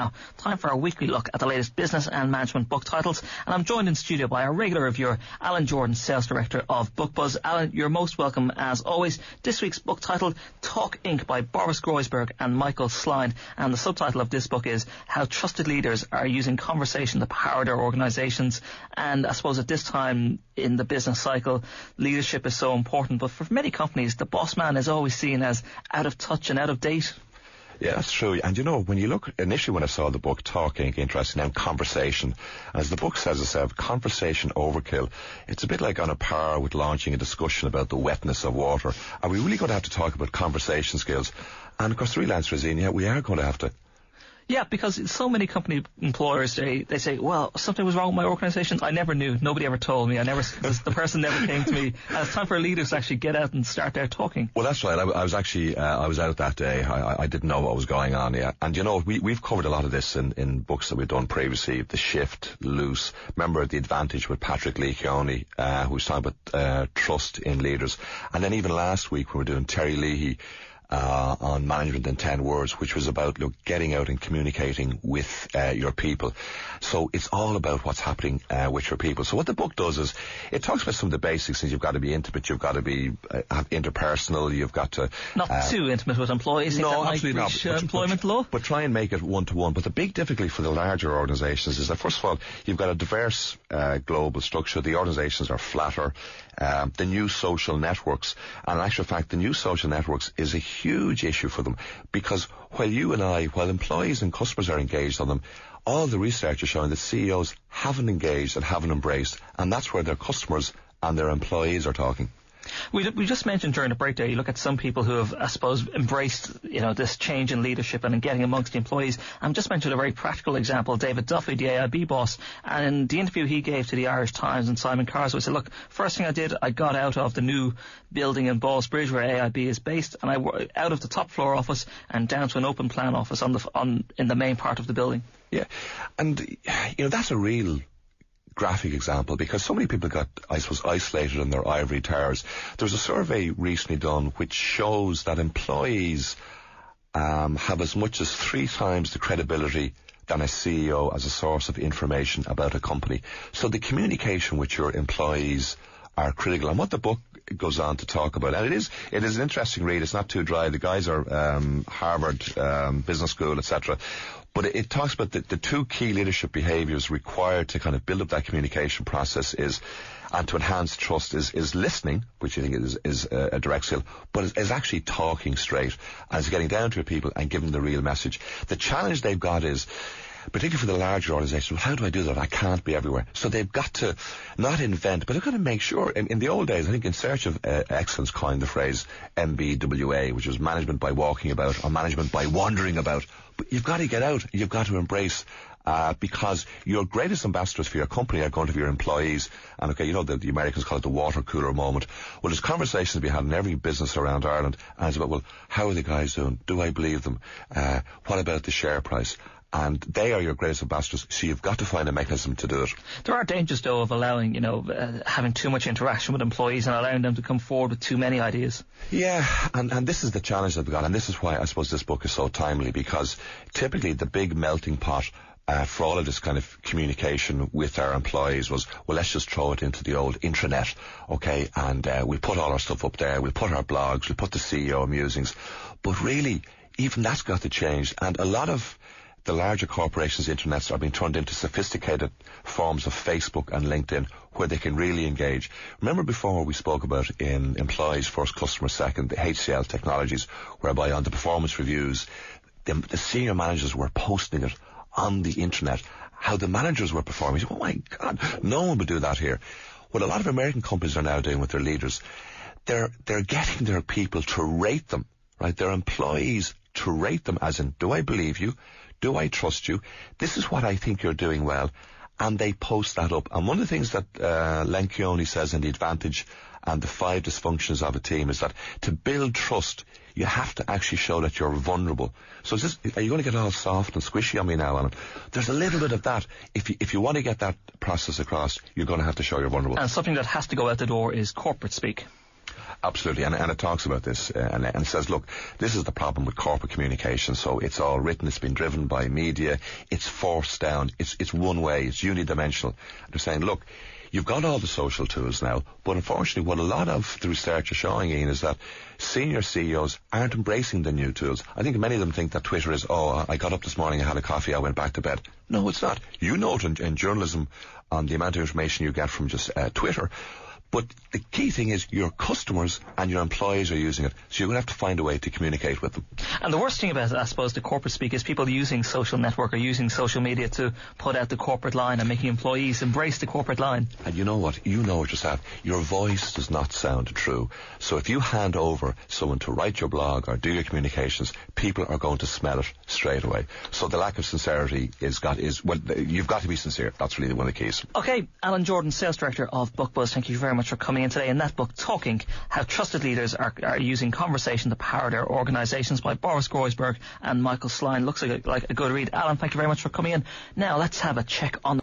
Now, time for our weekly look at the latest business and management book titles, and I'm joined in studio by our regular reviewer, Alan Jordan, Sales Director of Bookbuzz. Alan, you're most welcome as always. This week's book title, Talk Inc. by Boris Groysberg and Michael Slein, and the subtitle of this book is How Trusted Leaders Are Using Conversation to Power Their Organisations. And I suppose at this time in the business cycle, leadership is so important, but for many companies, the boss man is always seen as out of touch and out of date. Yeah, that's true. And you know, when you look, initially when I saw the book Talk Inc, interesting name, conversation, as the book says itself, conversation overkill. It's a bit like on a par with launching a discussion about the wetness of water. Are we really going to have to talk about conversation skills? And of course, the real answer is, yeah, we are going to have to. Yeah, because so many company employers, they say, well, something was wrong with my organisation. I never knew. Nobody ever told me. The person never came to me. And it's time for leaders to actually get out and start there talking. Well, that's right. I was actually, I was out that day. I didn't know what was going on, yeah. And you know, we've covered a lot of this in books that we've done previously. The Shift, Loose. Remember The Advantage with Patrick Leachioni, who was talking about trust in leaders. And then even last week we were doing Terry Leahy, on Management in 10 Words, which was about getting out and communicating with your people. So it's all about what's happening with your people. So what the book does is it talks about some of the basics things. You've got to be intimate, you've got to be interpersonal, you've got to not too intimate with employees. No, absolutely not. Employment law. But try and make it one-to-one. But the big difficulty for the larger organisations is that first of all, you've got a diverse global structure. The organisations are flatter. The new social networks, and in actual fact, the new social networks is a huge issue for them, because while employees and customers are engaged on them, all the research is showing that CEOs haven't engaged and haven't embraced, and that's where their customers and their employees are talking. We just mentioned during the break there, you look at some people who have, I suppose, embraced, this change in leadership and in getting amongst the employees. I'm just mentioned a very practical example, David Duffy, the AIB boss, and in the interview he gave to the Irish Times and Simon Carswell, he said, look, first thing I did, I got out of the new building in Ballsbridge where AIB is based, and I out of the top floor office and down to an open plan office in the main part of the building. Yeah, and that's a real graphic example, because so many people got, I suppose, isolated in their ivory towers. There was a survey recently done which shows that employees have as much as 3 times the credibility than a CEO as a source of information about a company. So the communication with your employees are critical. And what the book goes on to talk about, and it is an interesting read. It's not too dry. The guys are Harvard Business School, etc. But it talks about the 2 key leadership behaviours required to kind of build up that communication process and to enhance trust is listening, which I think is a direct skill, but is actually talking straight and is getting down to your people and giving the real message. The challenge they've got is, particularly for the larger organisations, well, how do I do that? I can't be everywhere. So they've got to not invent, but they've got to make sure. In the old days, I think In Search of Excellence coined the phrase MBWA, which was management by walking about or management by wandering about. But you've got to get out. You've got to embrace, because your greatest ambassadors for your company are going to be your employees. And okay, the Americans call it the water cooler moment. Well, there's conversations to be had in every business around Ireland, and it's about, well, how are the guys doing? Do I believe them? What about the share price? And they are your greatest ambassadors, so you've got to find a mechanism to do it. There are dangers, though, of allowing, having too much interaction with employees and allowing them to come forward with too many ideas. Yeah, and this is the challenge that we've got, and this is why I suppose this book is so timely, because typically the big melting pot for all of this kind of communication with our employees was, well, let's just throw it into the old intranet, okay, and we'll put all our stuff up there, we'll put our blogs, we'll put the CEO musings. But really, even that's got to change, and a lot of the larger corporations' intranets are being turned into sophisticated forms of Facebook and LinkedIn where they can really engage. Remember before we spoke about in employees first, customers second, the HCL technologies, whereby on the performance reviews, the senior managers were posting it on the internet, how the managers were performing. Oh my God, no one would do that here. What a lot of American companies are now doing with their leaders, they're getting their people to rate them, right? Their employees to rate them as in, do I believe you? Do I trust you? This is what I think you're doing well. And they post that up. And one of the things that Lencioni says in The Advantage and the 5 dysfunctions of a team is that to build trust, you have to actually show that you're vulnerable. So are you going to get all soft and squishy on me now, Alan? There's a little bit of that. If you want to get that process across, you're going to have to show you're vulnerable. And something that has to go out the door is corporate speak. Absolutely, and it talks about this, and it says, look, this is the problem with corporate communication. So it's all written, it's been driven by media, it's forced down, it's one way, it's unidimensional. They're saying, look, you've got all the social tools now, but unfortunately what a lot of the research is showing, Ian, is that senior CEOs aren't embracing the new tools. I think many of them think that Twitter is, I got up this morning, I had a coffee, I went back to bed. No, it's not. You know it in journalism on the amount of information you get from just Twitter. But the key thing is your customers and your employees are using it. So you're going to have to find a way to communicate with them. And the worst thing about it, I suppose, the corporate speak is people using social network or using social media to put out the corporate line and making employees embrace the corporate line. And you know what? You know it yourself. Your voice does not sound true. So if you hand over someone to write your blog or do your communications, people are going to smell it straight away. So the lack of sincerity you've got to be sincere. That's really one of the keys. Okay, Alan Jordan, Sales Director of Bookbuzz, thank you very much for coming in today. In that book, Talk Inc, How Trusted Leaders are Using Conversation to Power Their Organisations, by Boris Groysberg and Michael Sline. Looks like a good read. Alan, thank you very much for coming in. Now let's have a check on